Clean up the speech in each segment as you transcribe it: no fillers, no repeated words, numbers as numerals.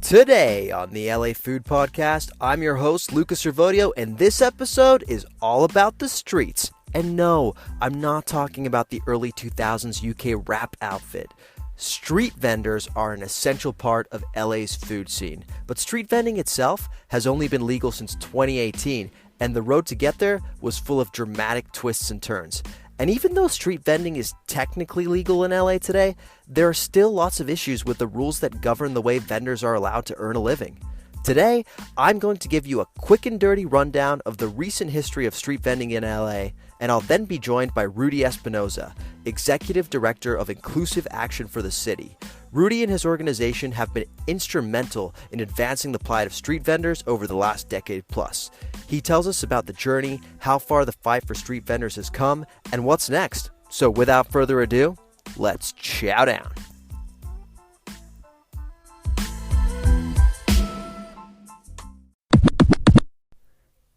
Today on the LA Food Podcast, I'm your host, Lucas Servodio, and this episode is all about the streets. And no, I'm not talking about the early 2000s UK rap outfit. Street vendors are an essential part of LA's food scene, but street vending itself has only been legal since 2018, and the road to get there was full of dramatic twists and turns. And even though street vending is technically legal in LA today, there are still lots of issues with the rules that govern the way vendors are allowed to earn a living. Today, I'm going to give you a quick and dirty rundown of the recent history of street vending in LA, and I'll then be joined by Rudy Espinoza, Executive Director of Inclusive Action for the city. Rudy and his organization have been instrumental in advancing the plight of street vendors over the last decade plus. He tells us about the journey, how far the fight for street vendors has come, and what's next. So without further ado, let's chow down.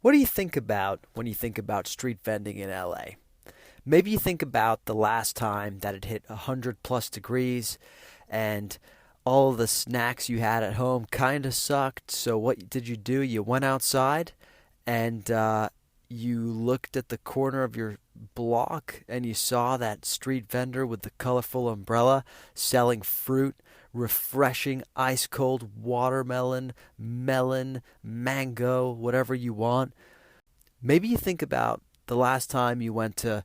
What do you think about when you think about street vending in LA? Maybe you think about the last time that it hit 100 plus degrees and all of the snacks you had at home kind of sucked. So what did you do? You went outside and you looked at the corner of your block and you saw that street vendor with the colorful umbrella selling fruit, refreshing ice cold watermelon, melon, mango, whatever you want. Maybe you think about the last time you went to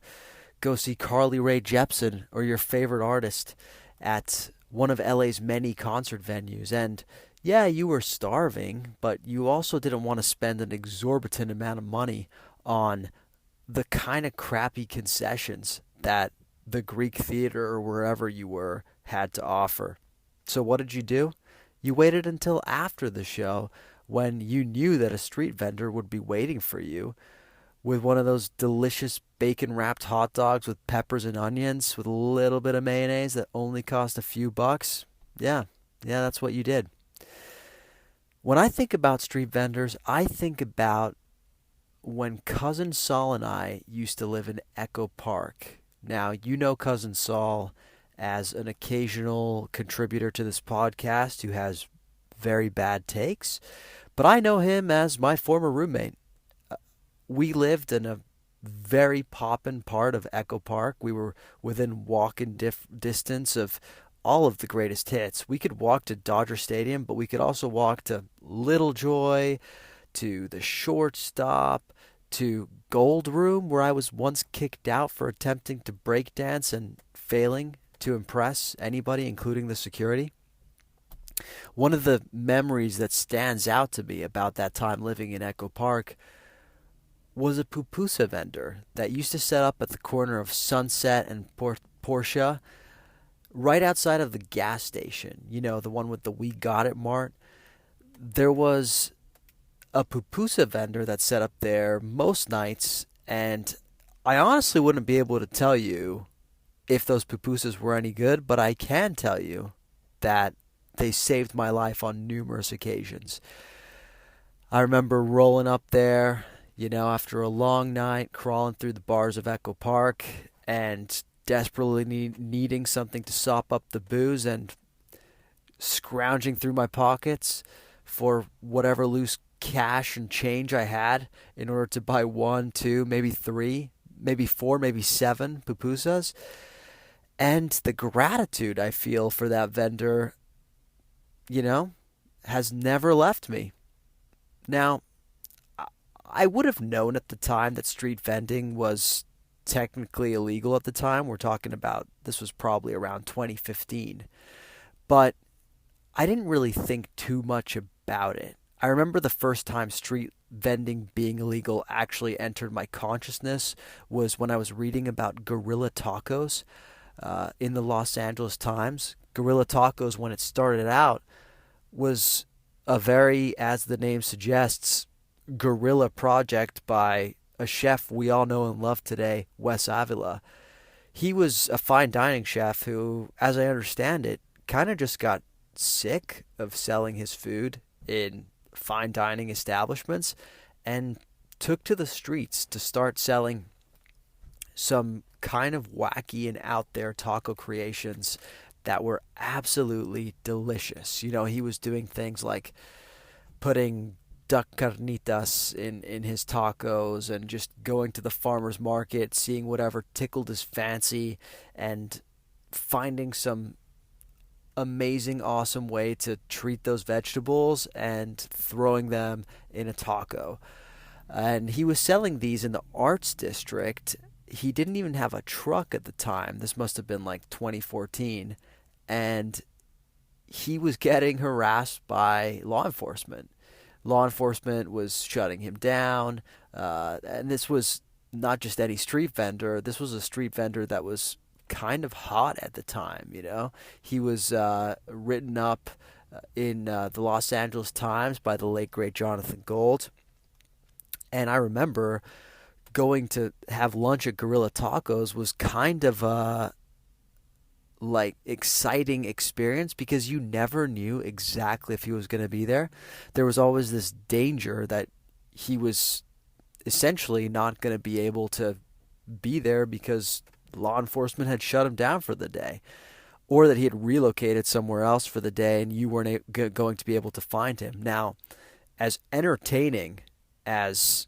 go see Carly Rae Jepsen or your favorite artist at one of LA's many concert venues. And yeah, you were starving, but you also didn't want to spend an exorbitant amount of money on the kind of crappy concessions that the Greek Theater or wherever you were had to offer. So what did you do? You waited until after the show when you knew that a street vendor would be waiting for you with one of those delicious bacon-wrapped hot dogs with peppers and onions with a little bit of mayonnaise that only cost a few bucks. Yeah, that's what you did. When I think about street vendors, I think about when Cousin Saul and I used to live in Echo Park. Now, you know Cousin Saul as an occasional contributor to this podcast who has very bad takes, but I know him as my former roommate. We lived in a very poppin' part of Echo Park. We were within walking distance of all of the greatest hits. We could walk to Dodger Stadium, but we could also walk to Little Joy, to the Shortstop, to Gold Room, where I was once kicked out for attempting to break dance and failing to impress anybody, including the security. One of the memories that stands out to me about that time living in Echo Park was a pupusa vendor that used to set up at the corner of Sunset and Portia, right outside of the gas station, you know, the one with the We Got It Mart. There was a pupusa vendor that set up there most nights, and I honestly wouldn't be able to tell you if those pupusas were any good, but I can tell you that they saved my life on numerous occasions. I remember rolling up there, you know, after a long night, crawling through the bars of Echo Park and desperately needing something to sop up the booze and scrounging through my pockets for whatever loose cash and change I had in order to buy 1, 2, maybe 3, maybe 4, maybe 7 pupusas. And the gratitude I feel for that vendor, you know, has never left me. Now, I would have known at the time that street vending was technically illegal at the time. We're talking about, this was probably around 2015. But I didn't really think too much about it. I remember the first time street vending being illegal actually entered my consciousness was when I was reading about guerrilla tacos in the Los Angeles Times. Guerrilla tacos, when it started out, was a very, as the name suggests, guerrilla project by a chef we all know and love today, Wes Avila. He was a fine dining chef who, as I understand it, kind of just got sick of selling his food in fine dining establishments and took to the streets to start selling some kind of wacky and out there taco creations that were absolutely delicious. He was doing things like putting duck carnitas in his tacos and just going to the farmer's market, seeing whatever tickled his fancy, and finding some amazing, awesome way to treat those vegetables and throwing them in a taco. And he was selling these in the arts district. He didn't even have a truck at the time. This must have been like 2014. And he was getting harassed by law enforcement. Law enforcement was shutting him down. And this was not just any street vendor. This was a street vendor that was kind of hot at the time. He was written up in the Los Angeles Times by the late, great Jonathan Gold. And I remember going to have lunch at Gorilla Tacos was kind of a exciting experience because you never knew exactly if he was going to be there. There was always this danger that he was essentially not going to be able to be there because law enforcement had shut him down for the day, or that he had relocated somewhere else for the day and you weren't going to be able to find him. Now, as entertaining as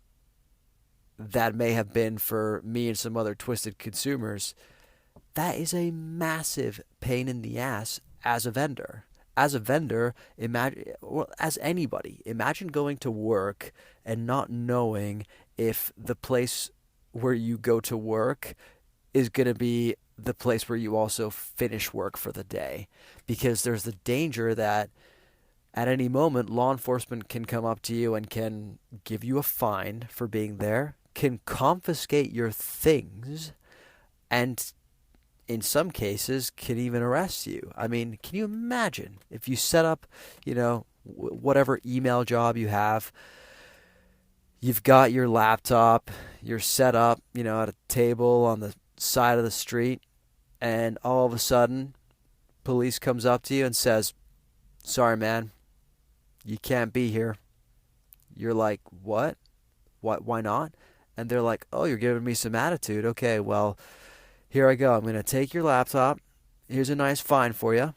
that may have been for me and some other twisted consumers, that is a massive pain in the ass as a vendor. As a vendor, as anybody, imagine going to work and not knowing if the place where you go to work is going to be the place where you also finish work for the day. Because there's the danger that at any moment, law enforcement can come up to you and can give you a fine for being there, can confiscate your things, and in some cases can even arrest you. I mean, can you imagine if you set up, whatever email job you have, you've got your laptop, you're set up, at a table on the side of the street, and all of a sudden, police comes up to you and says, "Sorry, man, you can't be here." You're like, "What? What? Why not?" And they're like, "Oh, you're giving me some attitude. Okay, well, here I go. I'm going to take your laptop. Here's a nice fine for you.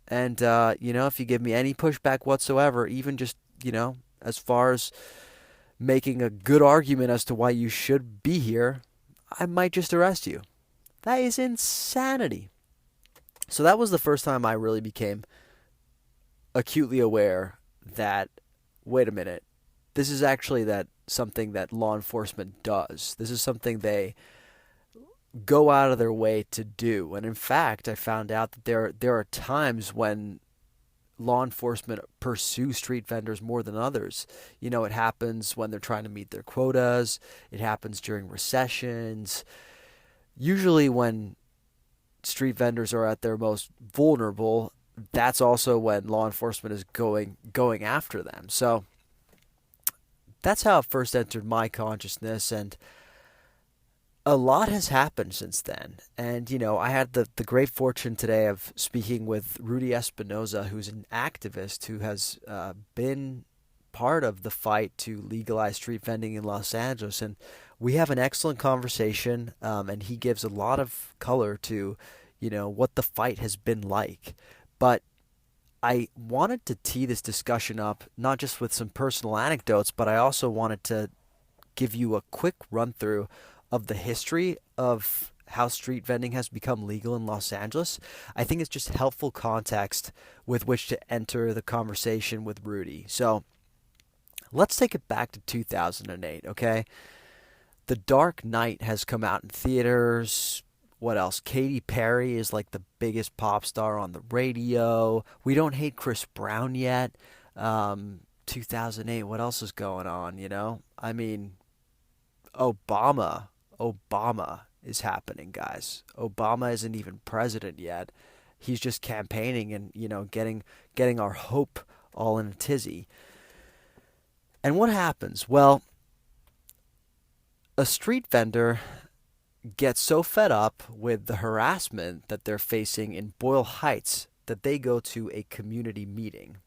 And, if you give me any pushback whatsoever, even just, as far as making a good argument as to why you should be here, I might just arrest you." That is insanity. So that was the first time I really became acutely aware that, wait a minute, this is actually something that law enforcement does. This is something they go out of their way to do. And in fact, I found out that there are times when law enforcement pursue street vendors more than others. It happens when they're trying to meet their quotas. It happens during recessions. Usually when street vendors are at their most vulnerable, that's also when law enforcement is going after them. So that's how it first entered my consciousness, and a lot has happened since then. And, I had the great fortune today of speaking with Rudy Espinoza, who's an activist who has been part of the fight to legalize street vending in Los Angeles. And we have an excellent conversation, and he gives a lot of color to, what the fight has been like. But I wanted to tee this discussion up, not just with some personal anecdotes, but I also wanted to give you a quick run through of the history of how street vending has become legal in Los Angeles. I think it's just helpful context with which to enter the conversation with Rudy. So let's take it back to 2008, okay? The Dark Knight has come out in theaters. What else? Katy Perry is like the biggest pop star on the radio. We don't hate Chris Brown yet. 2008, what else is going on, I mean, Obama is happening, guys. Obama isn't even president yet. He's just campaigning and, getting our hope all in a tizzy. And what happens? Well, a street vendor gets so fed up with the harassment that they're facing in Boyle Heights that they go to a community meeting.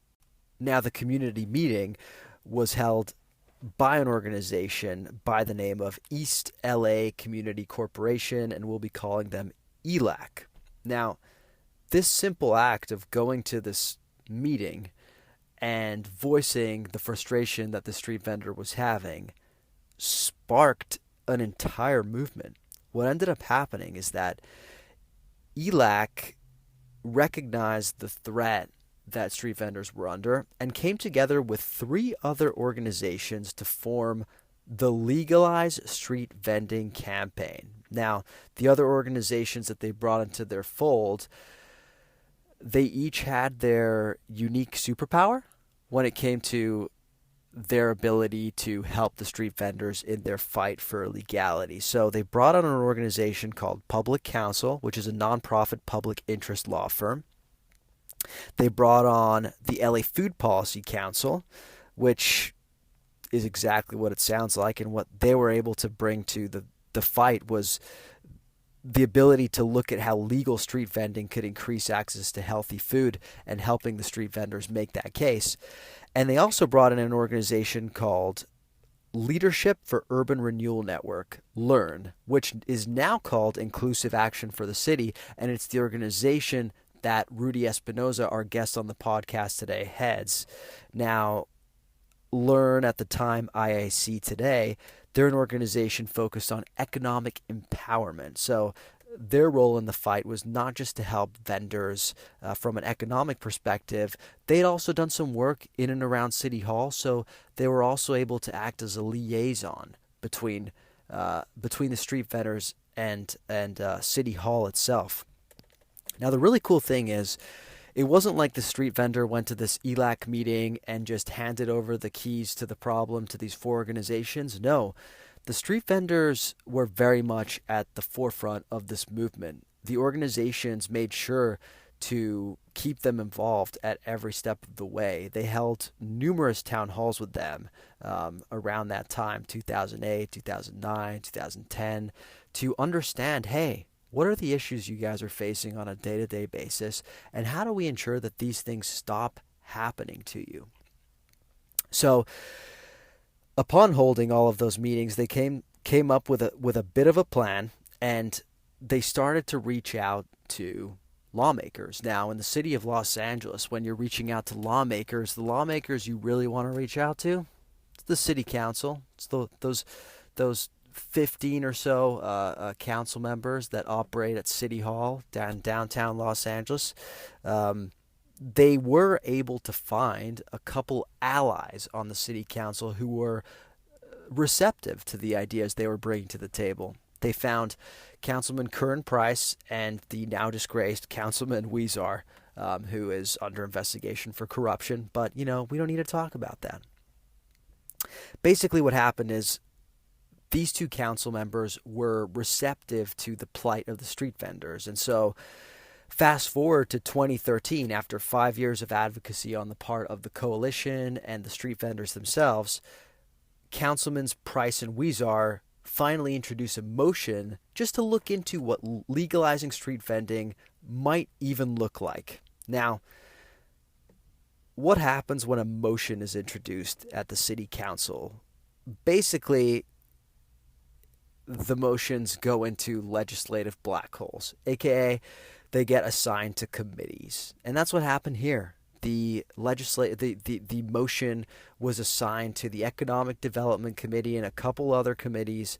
Now, the community meeting was held by an organization by the name of East LA Community Corporation, and we'll be calling them ELAC. Now, this simple act of going to this meeting and voicing the frustration that the street vendor was having sparked an entire movement. What ended up happening is that ELAC recognized the threat that street vendors were under and came together with three other organizations to form the Legalize Street Vending campaign. Now, the other organizations that they brought into their fold, they each had their unique superpower when it came to their ability to help the street vendors in their fight for legality. So they brought on an organization called Public Counsel, which is a nonprofit public interest law firm. They brought on the LA Food Policy Council, which is exactly what it sounds like, and what they were able to bring to the fight was the ability to look at how legal street vending could increase access to healthy food and helping the street vendors make that case. And they also brought in an organization called Leadership for Urban Renewal Network, LEARN, which is now called Inclusive Action for the City, and it's the organization that Rudy Espinoza, our guest on the podcast today, heads. Now, LEARN, at the time IAC today, they're an organization focused on economic empowerment. So their role in the fight was not just to help vendors from an economic perspective. They'd also done some work in and around City Hall, so they were also able to act as a liaison between the street vendors and City Hall itself. Now, the really cool thing is, it wasn't like the street vendor went to this ELAC meeting and just handed over the keys to the problem to these four organizations. No, the street vendors were very much at the forefront of this movement. The organizations made sure to keep them involved at every step of the way. They held numerous town halls with them around that time, 2008, 2009, 2010, to understand, hey, what are the issues you guys are facing on a day-to-day basis, and how do we ensure that these things stop happening to you? So, upon holding all of those meetings, they came up with a bit of a plan, and they started to reach out to lawmakers. Now, in the city of Los Angeles, when you're reaching out to lawmakers, the lawmakers you really want to reach out to, it's the city council. It's those 15 or so council members that operate at City Hall downtown Los Angeles. They were able to find a couple allies on the city council who were receptive to the ideas they were bringing to the table. They found Councilman Curran Price and the now disgraced Councilman Weezar, who is under investigation for corruption. But, we don't need to talk about that. Basically what happened is, these two council members were receptive to the plight of the street vendors. And so fast forward to 2013, after 5 years of advocacy on the part of the coalition and the street vendors themselves, Councilmen Price and Weezar finally introduced a motion just to look into what legalizing street vending might even look like. Now, what happens when a motion is introduced at the city council? Basically, the motions go into legislative black holes, aka they get assigned to committees. And that's what happened here. The motion was assigned to the Economic Development Committee and a couple other committees,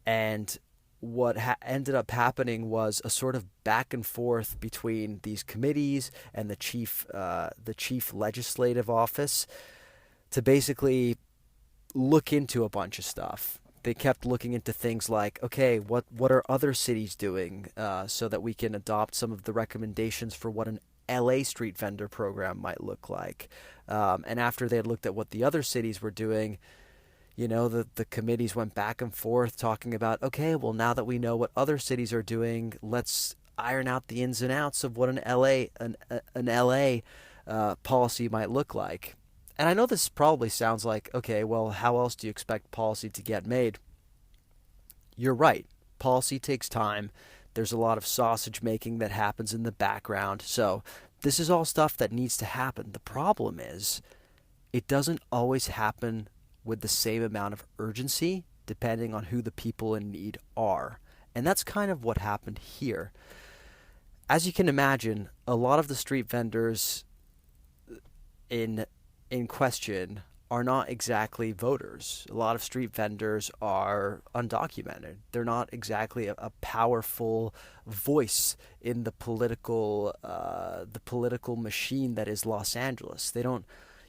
and what ended up happening was a sort of back and forth between these committees and the chief legislative office to basically look into a bunch of stuff. They kept looking into things like, okay, what are other cities doing so that we can adopt some of the recommendations for what an LA street vendor program might look like. And after they had looked at what the other cities were doing, the committees went back and forth talking about, okay, well, now that we know what other cities are doing, let's iron out the ins and outs of what an LA policy might look like. And I know this probably sounds like, okay, well, how else do you expect policy to get made? You're right. Policy takes time. There's a lot of sausage making that happens in the background. So this is all stuff that needs to happen. The problem is, it doesn't always happen with the same amount of urgency depending on who the people in need are. And that's kind of what happened here. as you can imagine, a lot of the street vendors in in question are not exactly voters. A lot of street vendors are undocumented. They're not exactly a powerful voice in the political machine that is Los Angeles. They don't,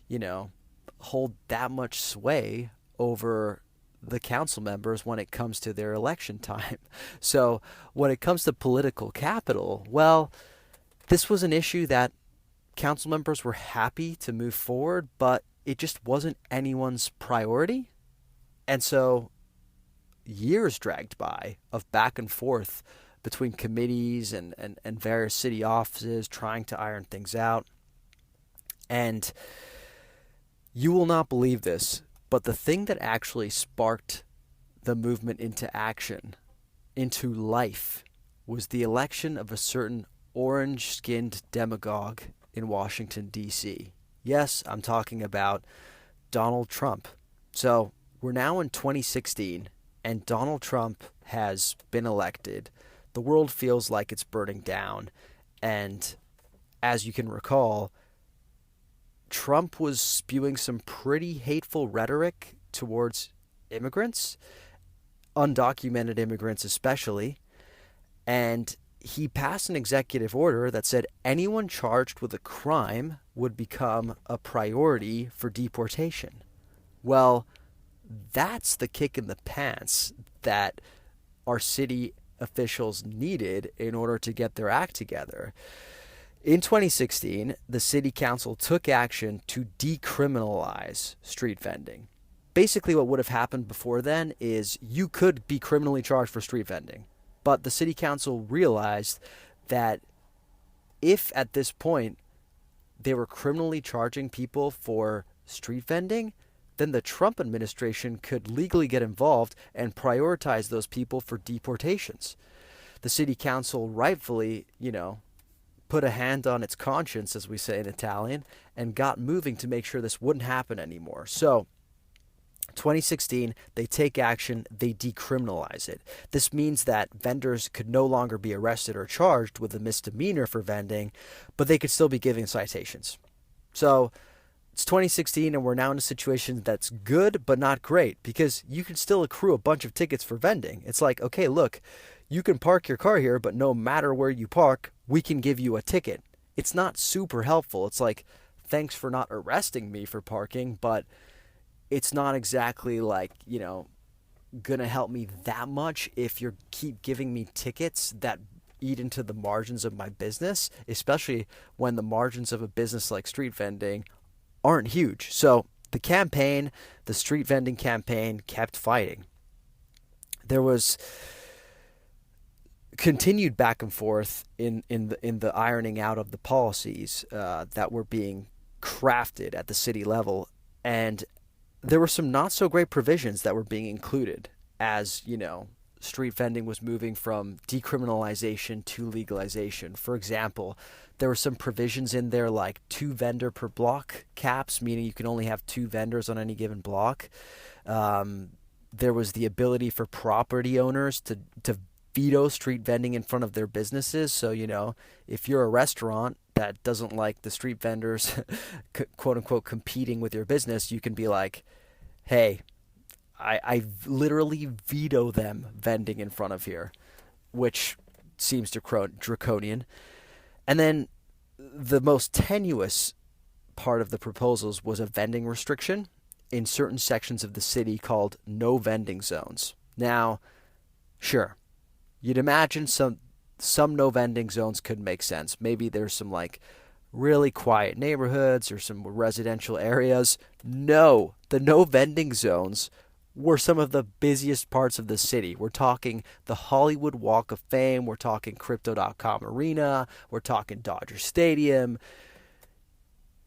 you know, hold that much sway over the council members when it comes to their election time. So when it comes to political capital, well, this was an issue that council members were happy to move forward, but it just wasn't anyone's priority. And so years dragged by of back and forth between committees and various city offices trying to iron things out. And you will not believe this, but the thing that actually sparked the movement into action, into life, was the election of a certain orange skinned demagogue in Washington, D.C. Yes, I'm talking about Donald Trump. So we're now in 2016, and Donald Trump has been elected. The world feels like it's burning down. And as you can recall, Trump was spewing some pretty hateful rhetoric towards immigrants, undocumented immigrants especially, and he passed an executive order that said anyone charged with a crime would become a priority for deportation. Well, that's the kick in the pants that our city officials needed in order to get their act together. In 2016, the city council took action to decriminalize street vending. Basically, what would have happened before then is you could be criminally charged for street vending. But the city council realized that if at this point they were criminally charging people for street vending, then the Trump administration could legally get involved and prioritize those people for deportations. The city council rightfully, put a hand on its conscience, as we say in Italian, and got moving to make sure this wouldn't happen anymore. So 2016, they take action, they decriminalize it. This means that vendors could no longer be arrested or charged with a misdemeanor for vending, but they could still be giving citations. So it's 2016, and we're now in a situation that's good but not great, because you can still accrue a bunch of tickets for vending. It's like, okay, look, you can park your car here, but no matter where you park, we can give you a ticket. It's not super helpful. It's like, thanks for not arresting me for parking, but it's not exactly like, gonna help me that much if you keep giving me tickets that eat into the margins of my business, especially when the margins of a business like street vending aren't huge. So the street vending campaign, kept fighting. There was continued back and forth in the ironing out of the policies that were being crafted at the city level, and there were some not so great provisions that were being included as, street vending was moving from decriminalization to legalization. For example, there were some provisions in there like 2 vendor per block caps, meaning you can only have 2 vendors on any given block. There was the ability for property owners to veto street vending in front of their businesses. So, if you're a restaurant that doesn't like the street vendors, quote unquote, competing with your business, you can be like, hey, I literally veto them vending in front of here, which seems draconian. And then the most tenuous part of the proposals was a vending restriction in certain sections of the city called no vending zones. Now, sure, you'd imagine some no vending zones could make sense. Maybe there's some like really quiet neighborhoods or some residential areas. No, the no vending zones were some of the busiest parts of the city. We're talking the Hollywood Walk of Fame. We're talking Crypto.com Arena. We're talking Dodger Stadium.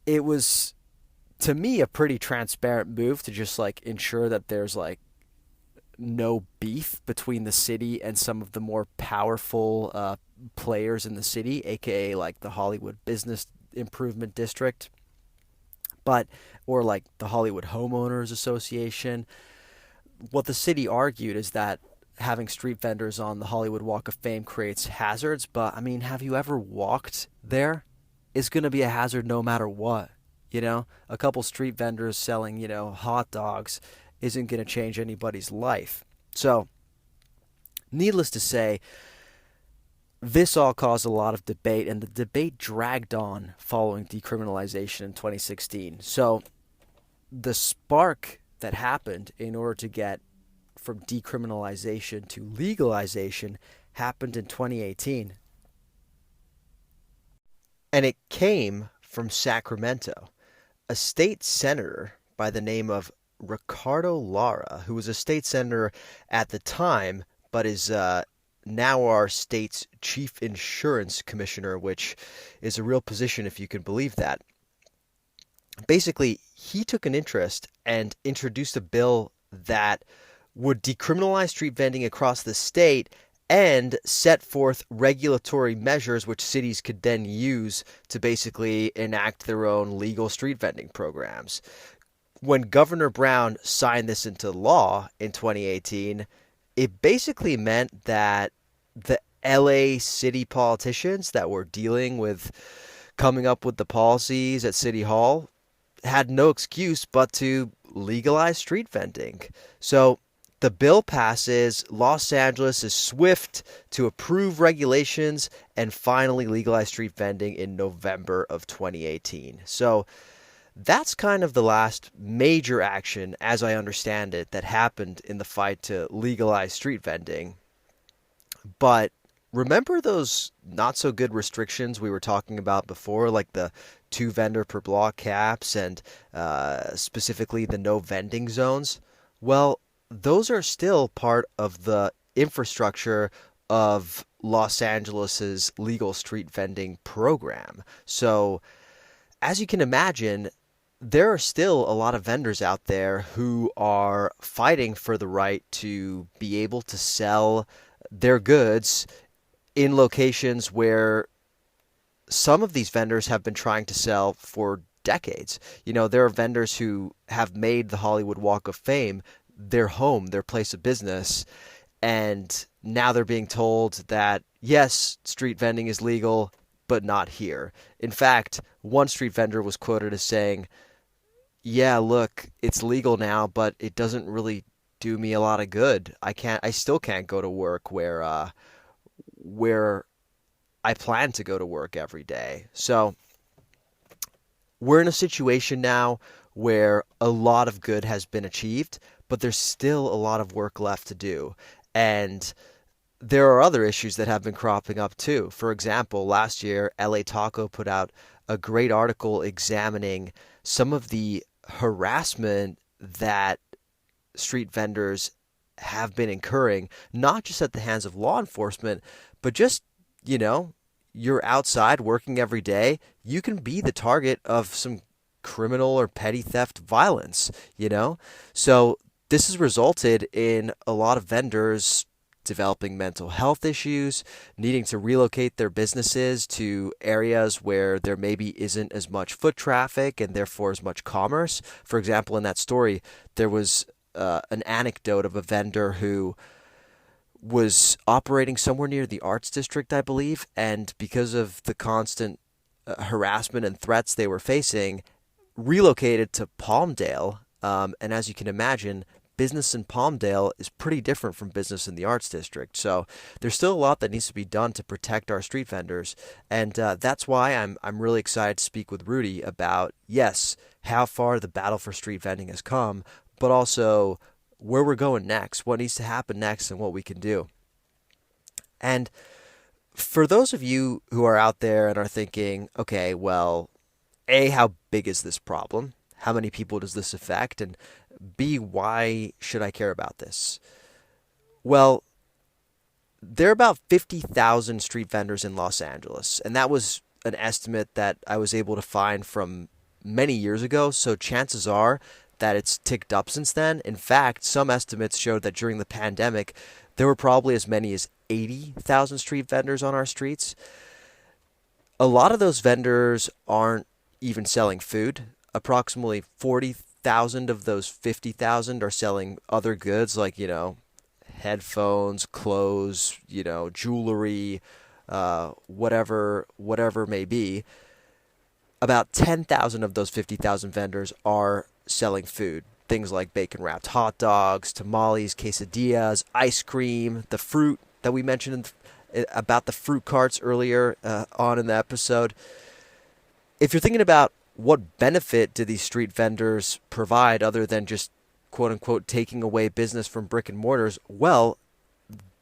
It was, to me, a pretty transparent move to just like ensure that there's like no beef between the city and some of the more powerful players in the city, aka like the Hollywood Business Improvement District, or like the Hollywood Homeowners Association. What the city argued is that having street vendors on the Hollywood Walk of Fame creates hazards, but I mean, have you ever walked there? It's going to be a hazard no matter what. A couple street vendors selling, hot dogs isn't going to change anybody's life. So, needless to say, this all caused a lot of debate, and the debate dragged on following decriminalization in 2016. So, the spark that happened in order to get from decriminalization to legalization happened in 2018. And it came from Sacramento. A state senator by the name of Ricardo Lara, who was a state senator at the time, but is now our state's chief insurance commissioner, which is a real position if you can believe that. Basically, he took an interest and introduced a bill that would decriminalize street vending across the state and set forth regulatory measures which cities could then use to basically enact their own legal street vending programs. When Governor Brown signed this into law in 2018, it basically meant that the LA city politicians that were dealing with coming up with the policies at City Hall had no excuse but to legalize street vending. So the bill passes, Los Angeles is swift to approve regulations and finally legalize street vending in November of 2018. So that's kind of the last major action, as I understand it, that happened in the fight to legalize street vending. But remember those not so good restrictions we were talking about before, like the 2 vendor per block caps and specifically the no vending zones? Well, those are still part of the infrastructure of Los Angeles's legal street vending program. So, as you can imagine, there are still a lot of vendors out there who are fighting for the right to be able to sell their goods in locations where some of these vendors have been trying to sell for decades. There are vendors who have made the Hollywood Walk of Fame their home, their place of business, and now they're being told that, yes, street vending is legal, but not here. In fact, one street vendor was quoted as saying, yeah, look, it's legal now, but it doesn't really do me a lot of good. I still can't go to work where I plan to go to work every day. So we're in a situation now where a lot of good has been achieved, but there's still a lot of work left to do. And there are other issues that have been cropping up too. For example, last year, LA Taco put out a great article examining some of the harassment that street vendors have been incurring, not just at the hands of law enforcement, but just, you're outside working every day, you can be the target of some criminal or petty theft violence, So this has resulted in a lot of vendors developing mental health issues, needing to relocate their businesses to areas where there maybe isn't as much foot traffic and therefore as much commerce. For example, in that story, there was an anecdote of a vendor who was operating somewhere near the Arts District, I believe, and because of the constant harassment and threats they were facing, relocated to Palmdale. And as you can imagine, business in Palmdale is pretty different from business in the Arts District. So there's still a lot that needs to be done to protect our street vendors. And that's why I'm really excited to speak with Rudy about, yes, how far the battle for street vending has come, but also where we're going next, what needs to happen next, and what we can do. And for those of you who are out there and are thinking, okay, well, A, how big is this problem? How many people does this affect? And B, why should I care about this? Well, there are about 50,000 street vendors in Los Angeles, and that was an estimate that I was able to find from many years ago, so chances are that it's ticked up since then. In fact, some estimates showed that during the pandemic, there were probably as many as 80,000 street vendors on our streets. A lot of those vendors aren't even selling food. Approximately 40,000 of those 50,000 are selling other goods like, headphones, clothes, jewelry, whatever may be. About 10,000 of those 50,000 vendors are selling food. Things like bacon wrapped hot dogs, tamales, quesadillas, ice cream, the fruit that we mentioned about the fruit carts earlier on in the episode. If you're thinking about what benefit do these street vendors provide other than just quote unquote taking away business from brick and mortars, well,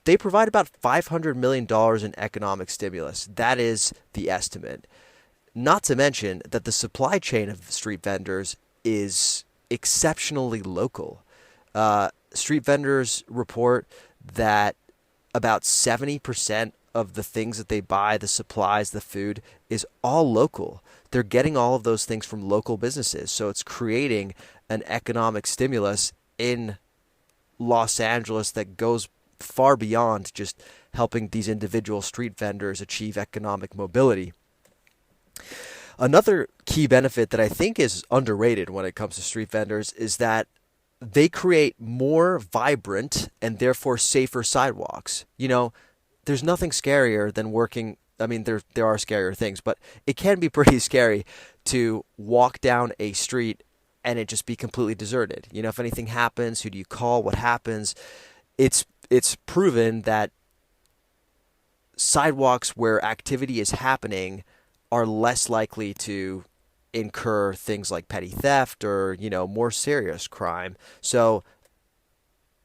they provide about $500 million in economic stimulus. That is the estimate. Not to mention that the supply chain of street vendors is exceptionally local. Street vendors report that about 70% of the things that they buy, the supplies, the food, is all local. They're getting all of those things from local businesses. So it's creating an economic stimulus in Los Angeles that goes far beyond just helping these individual street vendors achieve economic mobility. Another key benefit that I think is underrated when it comes to street vendors is that they create more vibrant and therefore safer sidewalks. There's nothing scarier than working. I mean, there are scarier things, but it can be pretty scary to walk down a street and it just be completely deserted. If anything happens, who do you call? What happens? It's proven that sidewalks where activity is happening are less likely to incur things like petty theft or, more serious crime. So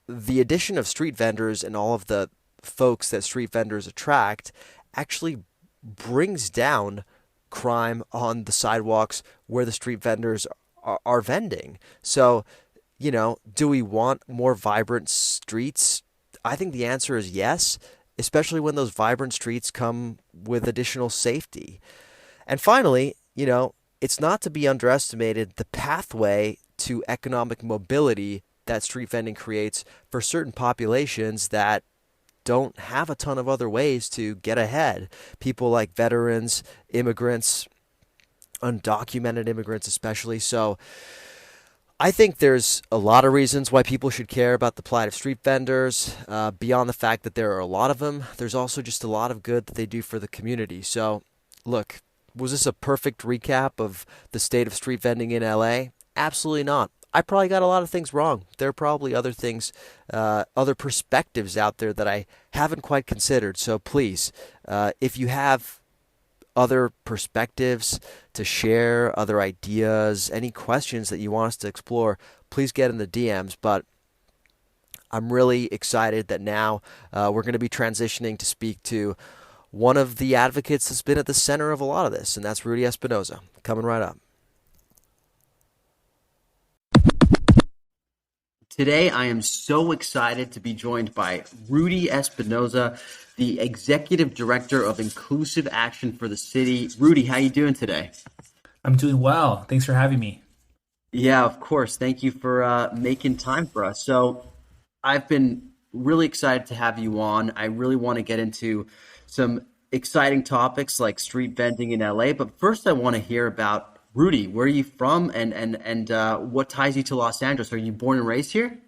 the addition of street vendors and all of the folks that street vendors attract actually brings down crime on the sidewalks where the street vendors are vending. So, do we want more vibrant streets? I think the answer is yes, especially when those vibrant streets come with additional safety. And finally, it's not to be underestimated the pathway to economic mobility that street vending creates for certain populations that don't have a ton of other ways to get ahead. People like veterans, immigrants, undocumented immigrants especially. So I think there's a lot of reasons why people should care about the plight of street vendors. Beyond the fact that there are a lot of them, there's also just a lot of good that they do for the community. So look, was this a perfect recap of the state of street vending in LA? Absolutely not. I probably got a lot of things wrong. There are probably other things, other perspectives out there that I haven't quite considered. So please, if you have other perspectives to share, other ideas, any questions that you want us to explore, please get in the DMs. But I'm really excited that now we're going to be transitioning to speak to one of the advocates that's been at the center of a lot of this, and that's Rudy Espinoza, coming right up. Today, I am so excited to be joined by Rudy Espinoza, the Executive Director of Inclusive Action for the City. Rudy, how you doing today? I'm doing well. Thanks for having me. Yeah, of course. Thank you for making time for us. So I've been really excited to have you on. I really want to get into some exciting topics like street vending in LA. But first, I want to hear about Rudy. Where are you from, and what ties you to Los Angeles? Are you born and raised here?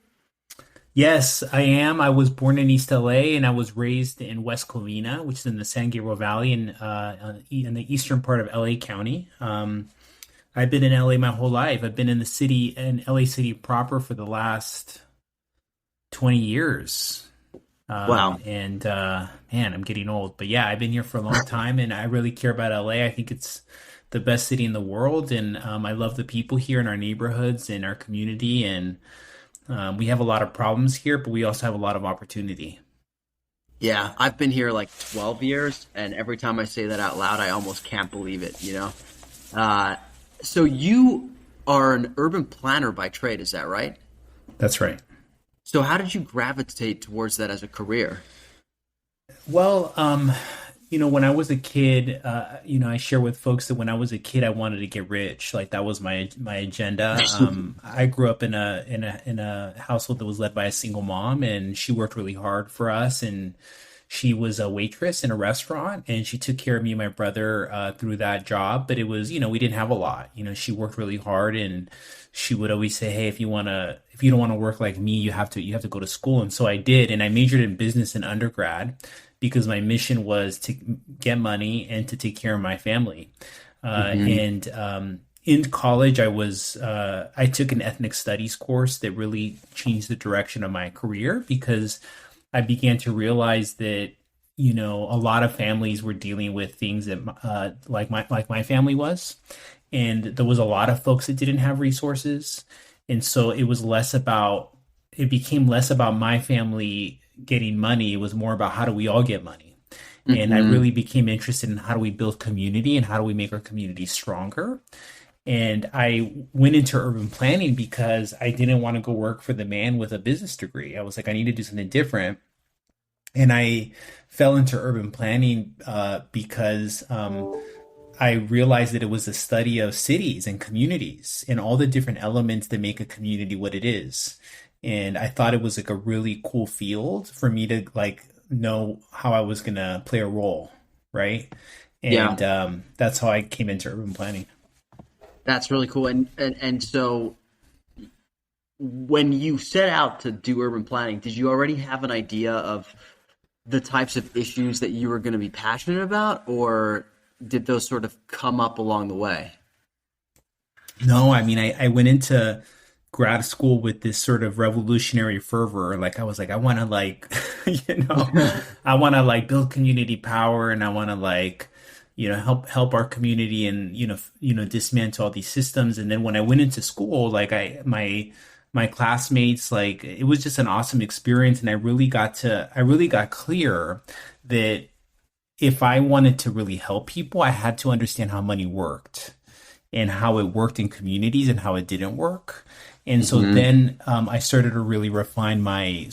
Yes, I am. I was born in East LA and I was raised in West Covina, which is in the San Gabriel Valley in the eastern part of LA County. I've been in LA my whole life. I've been in the city, in LA City proper, for the last 20 years. Wow. And man, I'm getting old. But yeah, I've been here for a long time and I really care about LA. I think it's the best city in the world. And I love the people here in our neighborhoods and our community. And we have a lot of problems here, but we also have a lot of opportunity. Yeah, I've been here like 12 years, and every time I say that out loud, I almost can't believe it, So you are an urban planner by trade, is that right? That's right. So how did you gravitate towards that as a career? Well, when I was a kid, I share with folks that when I was a kid, I wanted to get rich. Like that was my agenda. I grew up in a household that was led by a single mom, and she worked really hard for us, and She was a waitress in a restaurant, and she took care of me and my brother through that job. But it was, we didn't have a lot. She worked really hard, and she would always say, "Hey, if you don't want to work like me, you have to go to school." And so I did, and I majored in business in undergrad because my mission was to get money and to take care of my family. Hmm. And in college, I took an ethnic studies course that really changed the direction of my career because I began to realize that a lot of families were dealing with things that like my family was, and there was a lot of folks that didn't have resources, and so it became less about my family getting money. It was more about how do we all get money. And I Hmm. really became interested in how do we build community and how do we make our community stronger. And I went into urban planning because I didn't want to go work for the man with a business degree. I was like, I need to do something different. And I fell into urban planning because I realized that it was a study of cities and communities and all the different elements that make a community what it is. And I thought it was like a really cool field for me to like know how I was gonna play a role, right? Yeah, And that's how I came into urban planning. that's really cool. And so when you set out to do urban planning, did you already have an idea of the types of issues that you were going to be passionate about, or did those sort of come up along the way? No, I mean, I went into grad school with this sort of revolutionary fervor. Like I was like, I want to like, you know, I want to like build community power, and I want to like, help our community, and dismantle all these systems. And then when I went into school, like my classmates, like it was just an awesome experience, and I really got clear that if I wanted to really help people, I had to understand how money worked and how it worked in communities and how it didn't work. And so Hmm. then I started to really refine my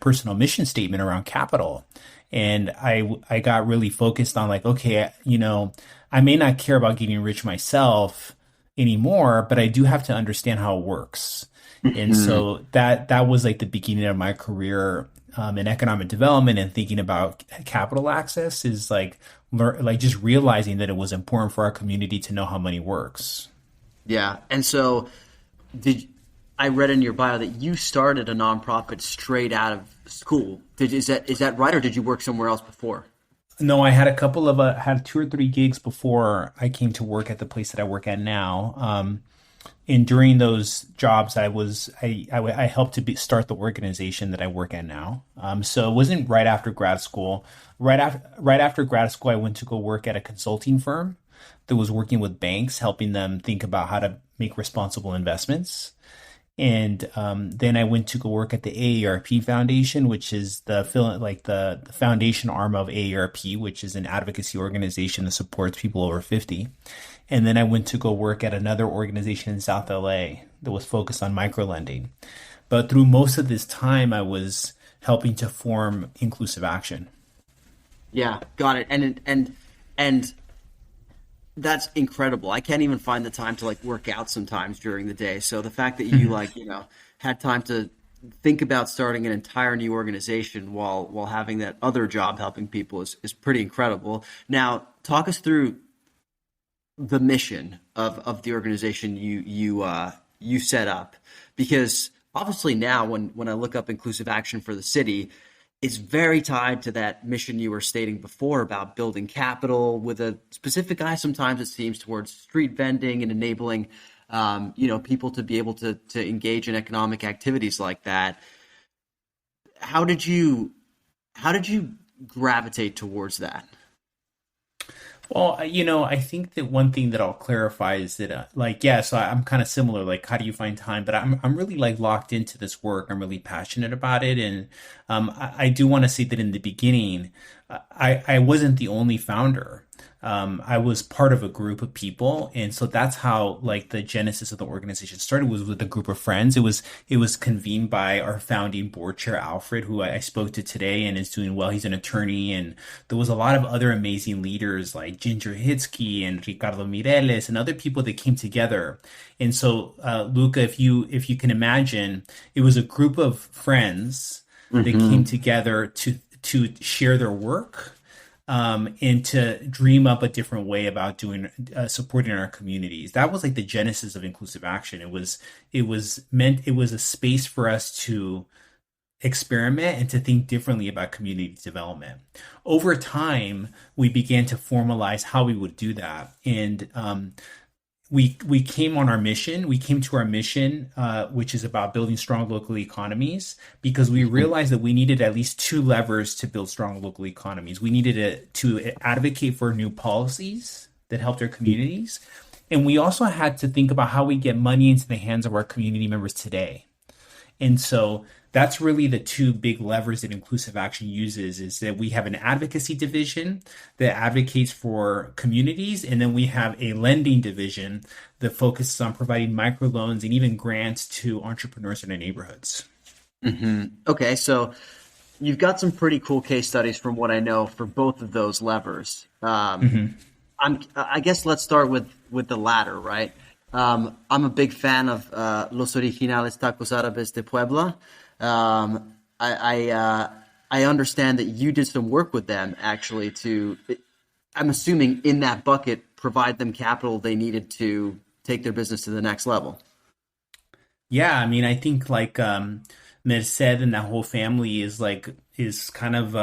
personal mission statement around capital. And I got really focused on like, okay, I may not care about getting rich myself anymore, but I do have to understand how it works. And Hmm. so that was like the beginning of my career in economic development, and thinking about capital access is like just realizing that it was important for our community to know how money works. Yeah. And so did I read in your bio that you started a nonprofit straight out of school? Is that right, or did you work somewhere else before? No, I had a couple of had 2 or 3 gigs before I came to work at the place that I work at now. And during those jobs, I helped to start the organization that I work at now. So it wasn't right after grad school. Right after grad school, I went to go work at a consulting firm that was working with banks, helping them think about how to make responsible investments. And then I went to go work at the AARP Foundation, which is the foundation arm of AARP, which is an advocacy organization that supports people over 50. And then I went to go work at another organization in South LA that was focused on microlending. But through most of this time, I was helping to form Inclusive Action. Yeah, got it. And that's incredible. I can't even find the time to like work out sometimes during the day. So the fact that you like, had time to think about starting an entire new organization while having that other job helping people is pretty incredible. Now, talk us through the mission of the organization you set up, because obviously now when I look up inclusive action for the city, it's very tied to that mission you were stating before about building capital with a specific eye. Sometimes it seems towards street vending and enabling people to be able to engage in economic activities like that. How did you how did you gravitate towards that? Well, I think that one thing that I'll clarify is that, like, yeah, so I'm kind of similar. Like, how do you find time? But I'm really like locked into this work. I'm really passionate about it, and I do want to say that in the beginning, I wasn't the only founder. I was part of a group of people, and so that's how like the genesis of the organization started, was with a group of friends. It was convened by our founding board chair Alfred, who I spoke to today and is doing well. He's an attorney, and there was a lot of other amazing leaders like Ginger Hitsky and Ricardo Mireles and other people that came together. And so, Luca, if you can imagine, it was a group of friends that came Hmm. together to share their work, and to dream up a different way about doing supporting our communities. That was like the genesis of inclusive action. It was a space for us to experiment and to think differently about community development. Over time, we began to formalize how we would do that, and we came on our mission. We came to our mission, which is about building strong local economies, because we realized that we needed at least two levers to build strong local economies. We needed to advocate for new policies that helped our communities, and we also had to think about how we get money into the hands of our community members today. And so that's really the two big levers that inclusive action uses, is that we have an advocacy division that advocates for communities, and then we have a lending division that focuses on providing microloans and even grants to entrepreneurs in our neighborhoods. Okay, so you've got some pretty cool case studies from what I know for both of those levers. I guess let's start with the latter, right? I'm a big fan of Los Originales Tacos Árabes de Puebla. I understand that you did some work with them actually I'm assuming in that bucket, provide them capital they needed to take their business to the next level. Yeah, I mean, I think like Merced and that whole family is kind of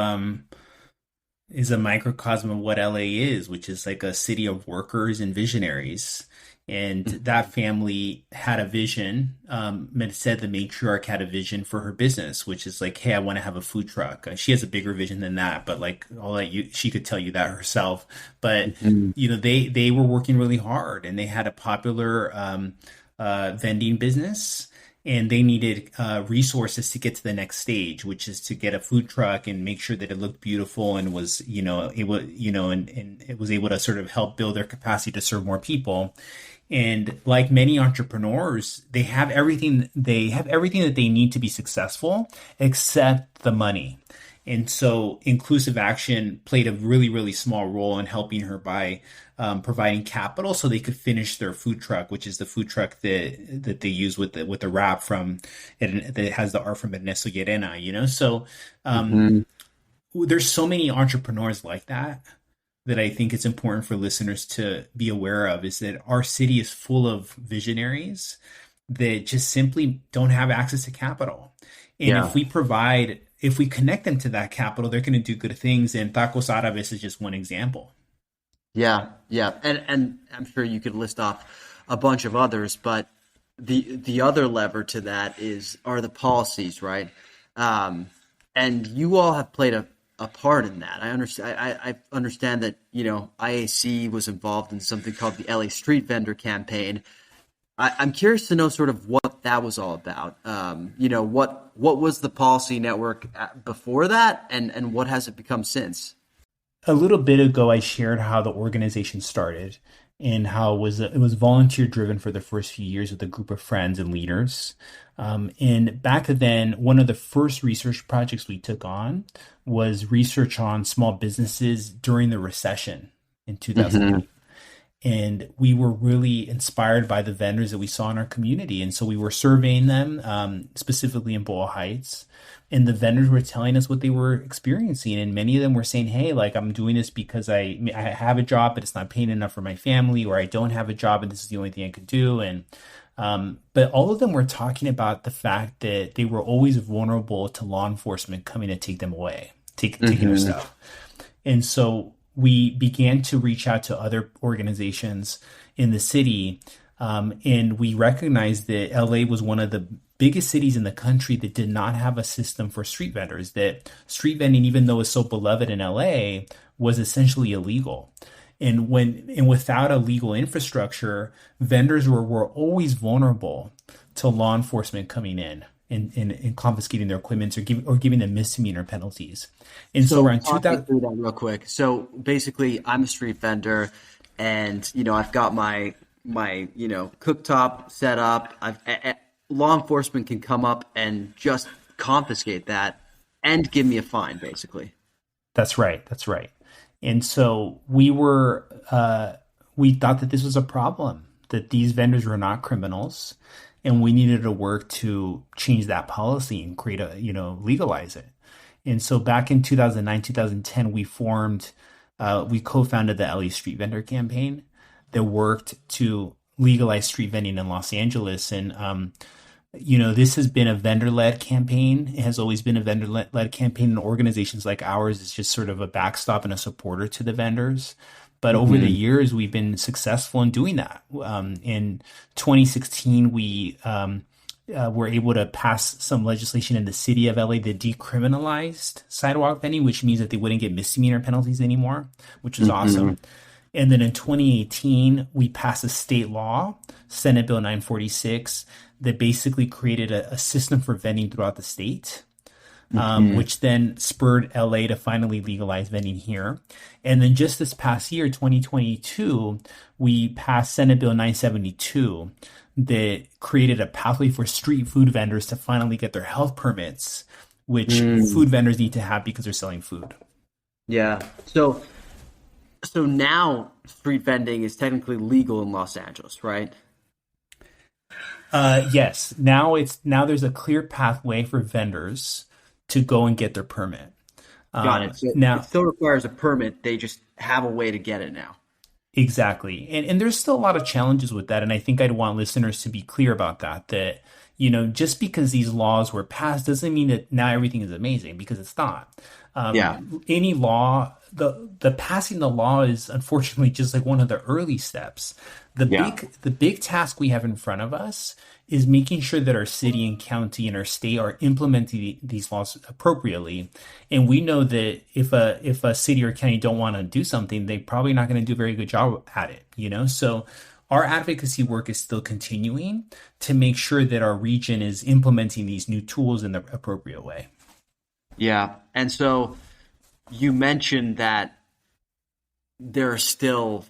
is a microcosm of what LA is, which is like a city of workers and visionaries. And that family had a vision. Merced, the matriarch, had a vision for her business, which is like, hey, I want to have a food truck. She has a bigger vision than that, but like she could tell you that herself. But they were working really hard, and they had a popular vending business, and they needed resources to get to the next stage, which is to get a food truck and make sure that it looked beautiful and was, and it was able to sort of help build their capacity to serve more people. And like many entrepreneurs, they have everything that they need to be successful except the money. And so inclusive action played a really, really small role in helping her by providing capital so they could finish their food truck, which is the food truck that they use with the wrap from it that has the art from Ernesto Llerena, So there's so many entrepreneurs like that I think it's important for listeners to be aware of, is that our city is full of visionaries that just simply don't have access to capital. And if we connect them to that capital, they're going to do good things. And Tacos Árabes is just one example. Yeah, yeah. And I'm sure you could list off a bunch of others, but the other lever to that are the policies, right? And you all have played a part in that. I understand that, IAC was involved in something called the LA Street Vendor Campaign. I'm curious to know sort of what that was all about. What was the policy network before that, and what has it become since? A little bit ago, I shared how the organization started and how it was volunteer driven for the first few years with a group of friends and leaders. And back then, one of the first research projects we took on was research on small businesses during the recession in 2008. And we were really inspired by the vendors that we saw in our community. And so we were surveying them, specifically in Boa Heights. And the vendors were telling us what they were experiencing. And many of them were saying, hey, like, I'm doing this because I have a job, but it's not paying enough for my family, or I don't have a job and this is the only thing I could do. And but all of them were talking about the fact that they were always vulnerable to law enforcement coming to take them away, taking their stuff. And so we began to reach out to other organizations in the city, and we recognized that LA was one of the biggest cities in the country that did not have a system for street vendors, that street vending, even though it's so beloved in LA, was essentially illegal. And without a legal infrastructure, vendors were always vulnerable to law enforcement coming in and confiscating their equipment or giving them misdemeanor penalties. And so around 2000, through that real quick. So basically, I'm a street vendor, and I've got my cooktop set up. Law enforcement can come up and just confiscate that and give me a fine, basically. That's right. And so we thought that this was a problem, that these vendors were not criminals, and we needed to work to change that policy and legalize it. And so back in 2009, 2010, we co-founded the LA Street Vendor Campaign that worked to legalize street vending in Los Angeles. And this has been a vendor-led campaign. It has always been a vendor-led campaign, and organizations like ours is just sort of a backstop and a supporter to the vendors. But over the Hmm. years, we've been successful in doing that. In 2016, we were able to pass some legislation in the city of LA that decriminalized sidewalk vending, which means that they wouldn't get misdemeanor penalties anymore, which is Hmm. awesome. And then in 2018, we passed a state law, Senate Bill 946, that basically created a system for vending throughout the state, Hmm. which then spurred LA to finally legalize vending here. And then just this past year, 2022, we passed Senate Bill 972 that created a pathway for street food vendors to finally get their health permits, which Mm. food vendors need to have because they're selling food. Yeah. So now street vending is technically legal in Los Angeles, right? Yes, now there's a clear pathway for vendors to go and get their permit. Got it. So it Now, still requires a permit. They just have a way to get it now. exactly. And there's still a lot of challenges with that. And I think I'd want listeners to be clear about that, just because these laws were passed doesn't mean that now everything is amazing, because it's not. Yeah. Any law, the passing the law is unfortunately just like one of the early steps. Yeah. The big task we have in front of us is making sure that our city and county and our state are implementing these laws appropriately. And we know that if a city or county don't want to do something, they're probably not going to do a very good job at it. So our advocacy work is still continuing to make sure that our region is implementing these new tools in the appropriate way. Yeah. And so you mentioned that there are still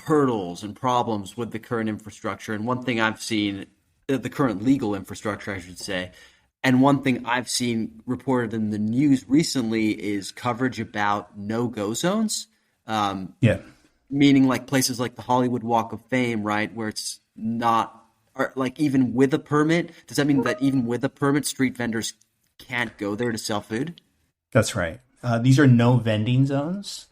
hurdles and problems with the current infrastructure. And one thing I've seen, the current legal infrastructure, I should say, and one thing I've seen reported in the news recently is coverage about no-go zones, um, Yeah. meaning like places like the Hollywood Walk of Fame, right, where it's not, or like even with a permit, does that mean that even with a permit, street vendors can't go there to sell food? That's right. These are no vending zones.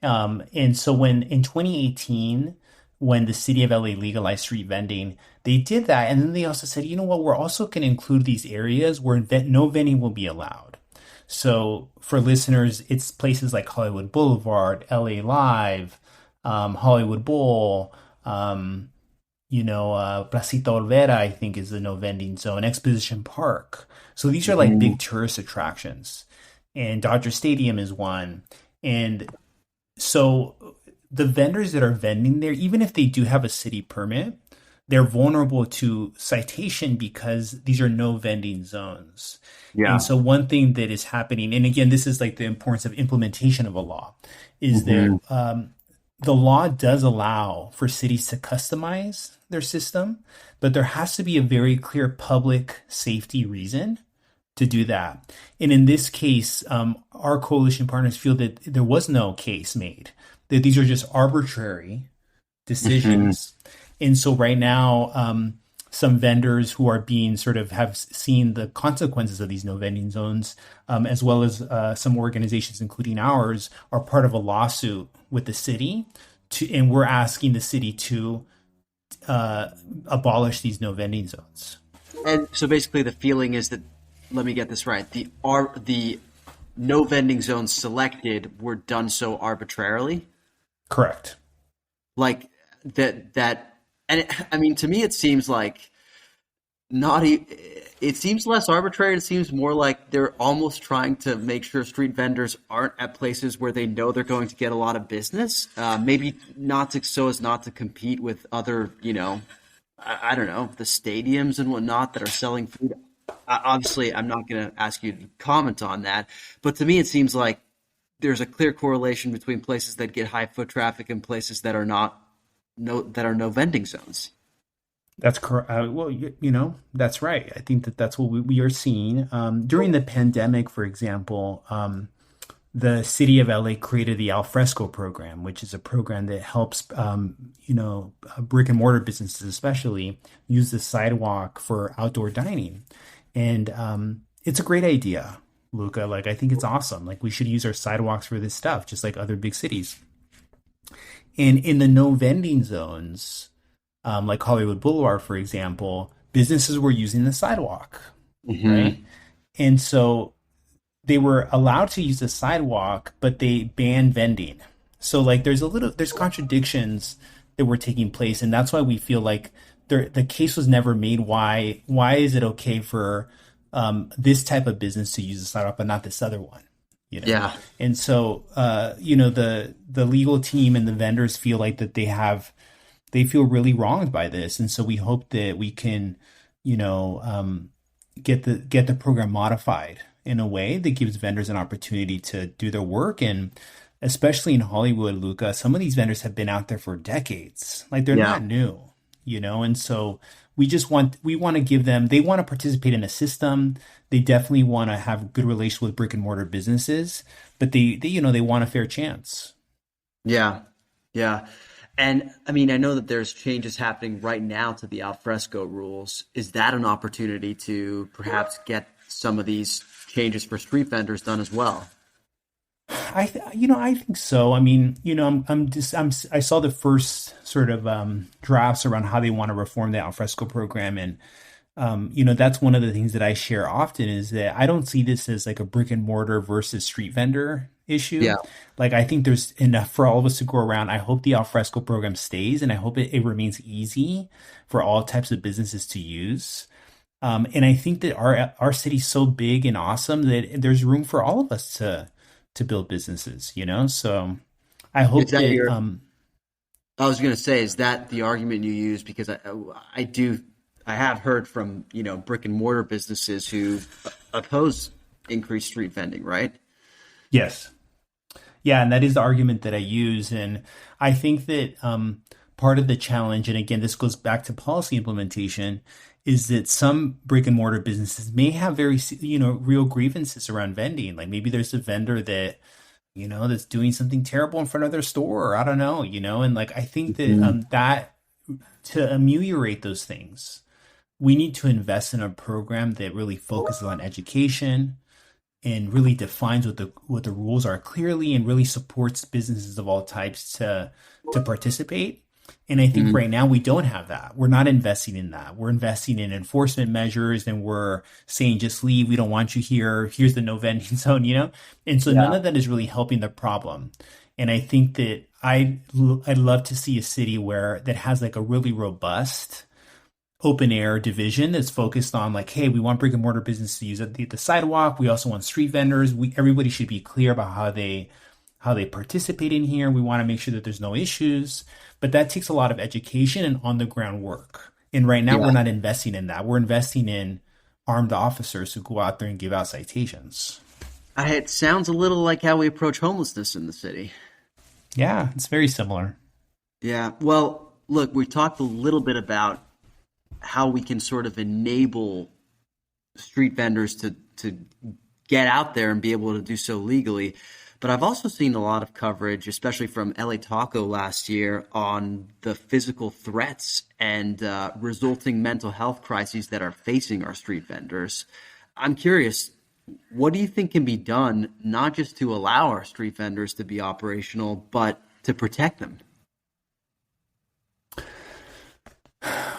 And so when in 2018, when the city of LA legalized street vending, they did that. And then they also said, you know what, we're also going to include these areas where no vending will be allowed. So for listeners, it's places like Hollywood Boulevard, LA Live, Hollywood Bowl, Placita Olvera, I think, is the no vending zone, Exposition Park. So these are like Mhm. big tourist attractions. And Dodger Stadium is one. And so the vendors that are vending there, even if they do have a city permit, they're vulnerable to citation because these are no vending zones. And Yeah. so one thing that is happening, and again, this is like the importance of implementation of a law, is that Hmm. the law does allow for cities to customize their system, but there has to be a very clear public safety reason to do that. And in this case, our coalition partners feel that there was no case made, that these are just arbitrary Hmm. decisions. And so right now, some vendors who are being sort of have seen the consequences of these no vending zones, as well as some organizations, including ours, are part of a lawsuit with the city and we're asking the city to uh, abolish these no vending zones. And so basically, the feeling is that, let me get this right, the no vending zones selected were done so arbitrarily, Correct. like and I mean, to me, it seems like not. It seems less arbitrary. It seems more like they're almost trying to make sure street vendors aren't at places where they know they're going to get a lot of business. Maybe not to, so as not to compete with other, I don't know, the stadiums and whatnot that are selling food. Obviously, I'm not going to ask you to comment on that, but to me, it seems like there's a clear correlation between places that get high foot traffic and places that are not that are no vending zones. That's correct. Well, that's right. I think that that's what we are seeing. During the pandemic, for example, the city of LA created the Alfresco program, which is a program that helps, brick and mortar businesses, especially, use the sidewalk for outdoor dining. And it's a great idea. Luca. Like, I think it's awesome. Like, we should use our sidewalks for this stuff, just like other big cities. And in the no vending zones, like Hollywood Boulevard, for example, businesses were using the sidewalk, right? Hmm. And so they were allowed to use the sidewalk, but they banned vending. So like there's contradictions that were taking place, and that's why we feel like the case was never made. Why is it okay for this type of business to use the sidewalk but not this other one? You know, Yeah. and so the legal team and the vendors feel like that they feel really wronged by this, and so we hope that we can, you know, get the program modified in a way that gives vendors an opportunity to do their work. And especially in Hollywood, Luca, some of these vendors have been out there for decades. Like they're Yeah. not new, you know? And so we want to give them, they want to participate in a system. They definitely want to have good relations with brick and mortar businesses, but they want a fair chance. Yeah. Yeah. And I mean, I know that there's changes happening right now to the alfresco rules. Is that an opportunity to perhaps get some of these changes for street vendors done as well? I think so. I mean, I'm just I saw the first sort of drafts around how they want to reform the alfresco program, and that's one of the things that I share often is that I don't see this as like a brick and mortar versus street vendor issue. Yeah. Like I think there's enough for all of us to go around. I hope the alfresco program stays, and I hope it remains easy for all types of businesses to use. And I think that our city's so big and awesome that there's room for all of us to build businesses, you know? So I Is hope that that your, I was going to say, is that the argument you use? Because I do, I have heard from, brick and mortar businesses who oppose increased street vending, right? yes. Yeah, and that is the argument that I use. And I think that part of the challenge, and again, this goes back to policy implementation, is that some brick and mortar businesses may have very, real grievances around vending. Like maybe there's a vendor that, that's doing something terrible in front of their store, or I don't know, and like I think that Mhm. that to ameliorate those things, we need to invest in a program that really focuses on education and really defines what the rules are clearly and really supports businesses of all types to participate. And I think Mhm. right now we don't have that. We're not investing in that. We're investing in enforcement measures and we're saying just leave. We don't want you here. Here's the no vending zone, And so none Yeah. of that is really helping the problem. And I think that I'd love to see a city where that has like a really robust open air division that's focused on like, hey, we want brick and mortar business to use the sidewalk. We also want street vendors. Everybody should be clear about how they participate in here. We want to make sure that there's no issues, but that takes a lot of education and on the ground work. And right now we're Yeah. not investing in that. We're investing in armed officers who go out there and give out citations. It sounds a little like how we approach homelessness in the city. Yeah, it's very similar. Yeah. Well, look, we talked a little bit about how we can sort of enable street vendors to get out there and be able to do so legally. But I've also seen a lot of coverage, especially from LA Taco last year, on the physical threats and resulting mental health crises that are facing our street vendors. I'm curious, what do you think can be done, not just to allow our street vendors to be operational, but to protect them?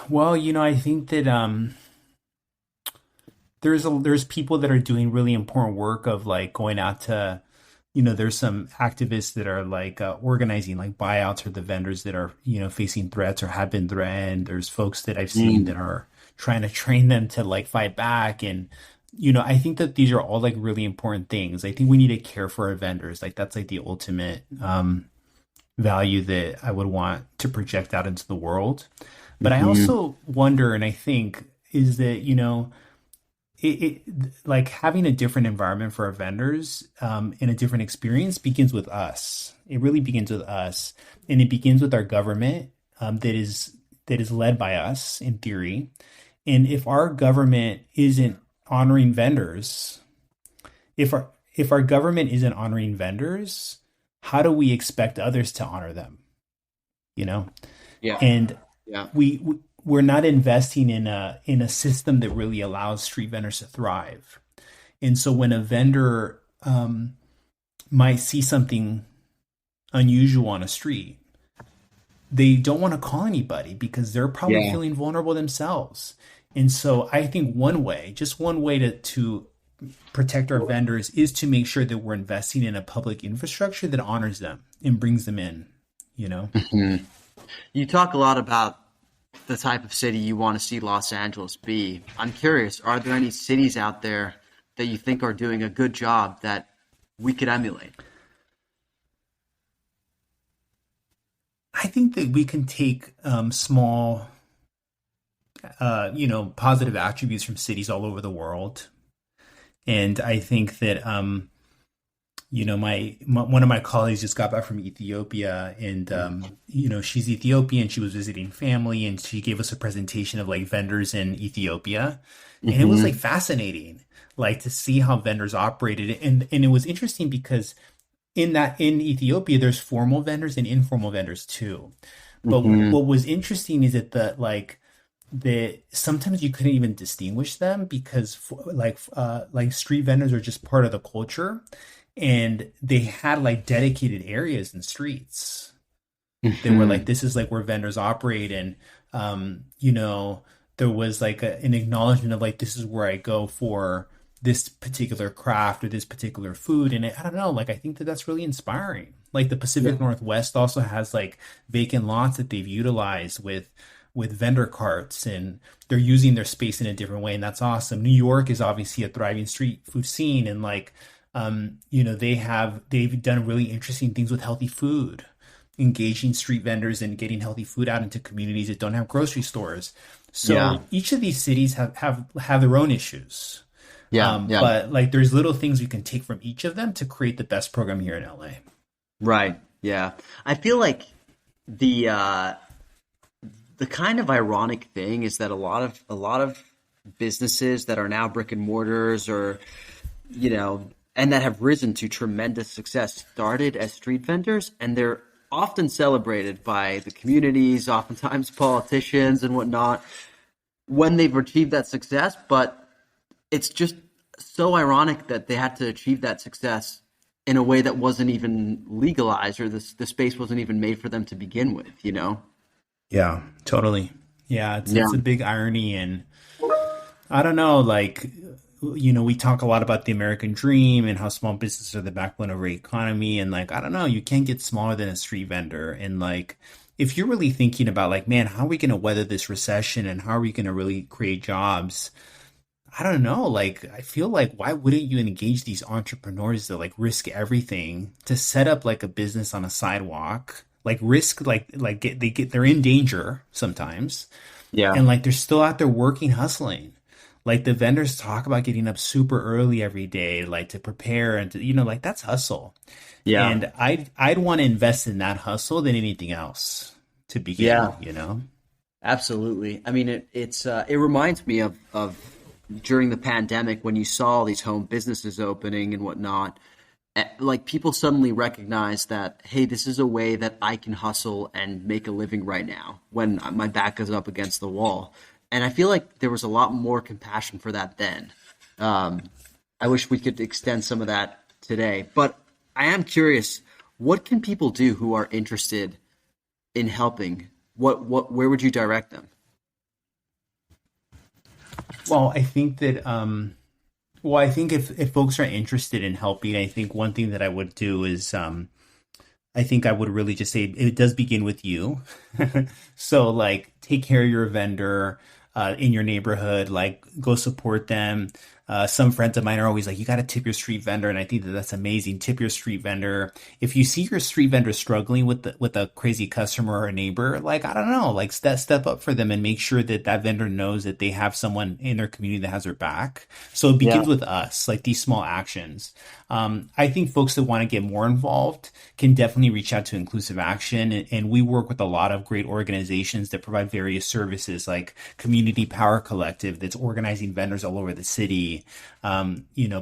Well, I think that there's people that are doing really important work of like going out to, there's some activists that are like organizing like buyouts for the vendors that are, facing threats or have been threatened. There's folks that I've seen Mm. that are trying to train them to like fight back. And, I think that these are all like really important things. I think we need to care for our vendors. Like that's like the ultimate value that I would want to project out into the world. But I Mhm. also wonder, and I think is that, it like having a different environment for our vendors and a different experience begins with us. It really begins with us, and it begins with our government that is led by us in theory. And if our government isn't honoring vendors, if our government isn't honoring vendors, how do we expect others to honor them? You know, Yeah. and Yeah. we're not investing in a system that really allows street vendors to thrive. And so when a vendor might see something unusual on a street, they don't want to call anybody because they're probably Yeah. feeling vulnerable themselves. And so I think one way, just one way to protect our vendors is to make sure that we're investing in a public infrastructure that honors them and brings them in, you know? Mhm. You talk a lot about the type of city you want to see Los Angeles be. I'm curious, are there any cities out there that you think are doing a good job that we could emulate? I think that we can take small, positive attributes from cities all over the world. And I think that one of my colleagues just got back from Ethiopia, and she's Ethiopian. She was visiting family, and she gave us a presentation of like vendors in Ethiopia, and it was like Hmm. fascinating, like to see how vendors operated, and it was interesting because in Ethiopia, there's formal vendors and informal vendors too. But Hmm. what was interesting is that the sometimes you couldn't even distinguish them because like street vendors are just part of the culture, and they had like dedicated areas and streets. They were like, Hmm. this is like where vendors operate, and there was like an acknowledgement of like, this is where I go for this particular craft or this particular food. And I don't know, like I think that that's really inspiring. Like the Pacific Yeah. Northwest also has like vacant lots that they've utilized with vendor carts, and they're using their space in a different way, and that's awesome. New York is obviously a thriving street food scene, and like they've done really interesting things with healthy food, engaging street vendors and getting healthy food out into communities that don't have grocery stores. Yeah. So each of these cities have their own issues. Yeah. Yeah. But like there's little things we can take from each of them to create the best program here in LA. Right. Yeah. I feel like the uh the kind of ironic thing is that a lot of businesses that are now brick and mortars or and that have risen to tremendous success started as street vendors, and they're often celebrated by the communities, oftentimes politicians and whatnot, when they've achieved that success. But it's just so ironic that they had to achieve that success in a way that wasn't even legalized, or the space wasn't even made for them to begin with, you know? Yeah, totally. Yeah, Yeah. it's a big irony, and I don't know, like we talk a lot about the American dream and how small businesses are the backbone of our economy, and like I don't know, you can't get smaller than a street vendor. And like if you're really thinking about like, man, how are we going to weather this recession and how are we going to really create jobs? I don't know. Like, I feel like why wouldn't you engage these entrepreneurs that like risk everything to set up like a business on a sidewalk? Like risk they're in danger sometimes, Yeah. and like they're still out there working, hustling. Like the vendors talk about getting up super early every day, like to prepare and to like that's hustle. Yeah. And I'd want to invest in that hustle than anything else to begin, Yeah. you know? Absolutely. I mean, it reminds me of during the pandemic when you saw all these home businesses opening and whatnot. Like people suddenly recognize that, hey, this is a way that I can hustle and make a living right now when my back is up against the wall. And I feel like there was a lot more compassion for that then. Um, I wish we could extend some of that today. But I am curious, what can people do who are interested in helping? Where would you direct them? Well, I think that I think if folks are interested in helping, I think one thing that I would do is I think I would really just say it does begin with you. So like take care of your vendor in your neighborhood, like go support them. Some friends of mine are always like, you got to tip your street vendor, and I think that that's amazing. Tip your street vendor. If you see your street vendor struggling with a crazy customer or a neighbor, like I don't know, like step up for them and make sure that that vendor knows that they have someone in their community that has their back. So it Yeah. begins with us, like these small actions. I think folks that want to get more involved can definitely reach out to Inclusive Action, and we work with a lot of great organizations that provide various services, like Community Power Collective, that's organizing vendors all over the city.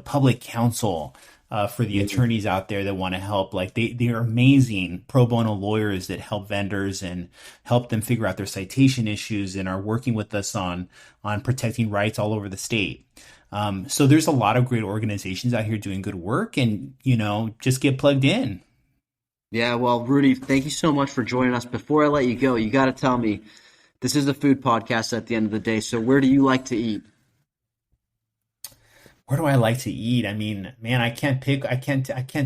Public Council. for the attorneys out there that want to help. Like they're amazing pro bono lawyers that help vendors and help them figure out their citation issues and are working with us on protecting rights all over the state. So there's a lot of great organizations out here doing good work, and just get plugged in. Yeah, well, Rudy, thank you so much for joining us. Before I let you go, you got to tell me, this is a food podcast at the end of the day, so where do you like to eat? Where do I like to eat? I mean, man, I can't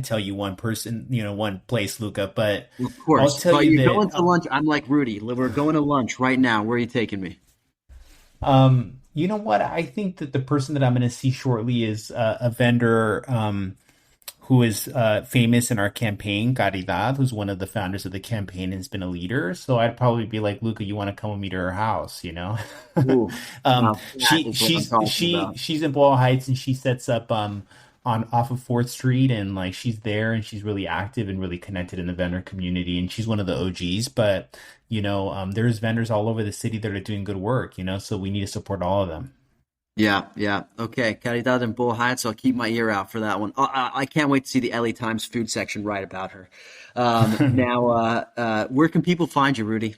tell you one person, one place, Luca, but Of I'll course. tell But you you're that, going to lunch. I'm like, Rudy, we're going to lunch right now. Where are you taking me? you know what? I think that the person that I'm going to see shortly is a vendor, who is famous in our campaign, Caridad, who's one of the founders of the campaign and has been a leader. So I'd probably be like, Luca, you want to come with me to her house? Ooh, um, now that she is what I'm talking about. she's in Boyle Heights, and she sets up on off of Fourth Street, and like she's there and she's really active and really connected in the vendor community, and she's one of the OGs. But there's vendors all over the city that are doing good work. So we need to support all of them. Yeah, yeah. Okay, Caridad and Bull Heights. I'll keep my ear out for that one. I can't wait to see the LA Times food section write about her. Where can people find you, Rudy?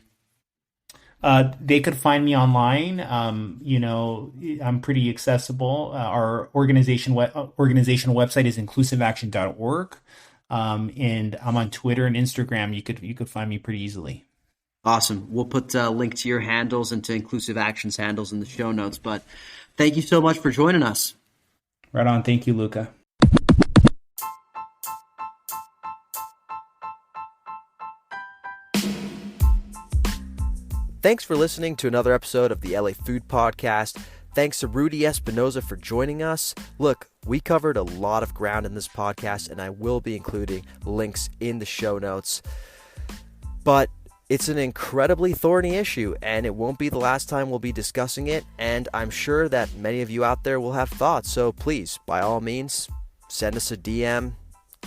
They could find me online. I'm pretty accessible. Our organizational website is inclusiveaction.org. And I'm on Twitter and Instagram. You could find me pretty easily. Awesome. We'll put a link to your handles and to Inclusive Actions handles in the show notes. But thank you so much for joining us. Right on. Thank you, Luca. Thanks for listening to another episode of the LA Food Podcast. Thanks to Rudy Espinoza for joining us. Look, we covered a lot of ground in this podcast, and I will be including links in the show notes. But it's an incredibly thorny issue, and it won't be the last time we'll be discussing it, and I'm sure that many of you out there will have thoughts. So please, by all means, send us a DM,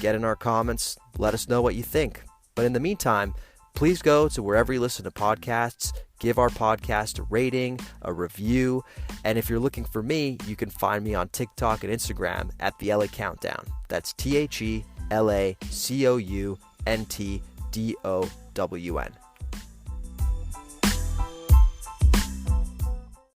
get in our comments, let us know what you think. But in the meantime, please go to wherever you listen to podcasts, give our podcast a rating, a review, and if you're looking for me, you can find me on TikTok and Instagram at the LA Countdown. That's TheLaCountdown.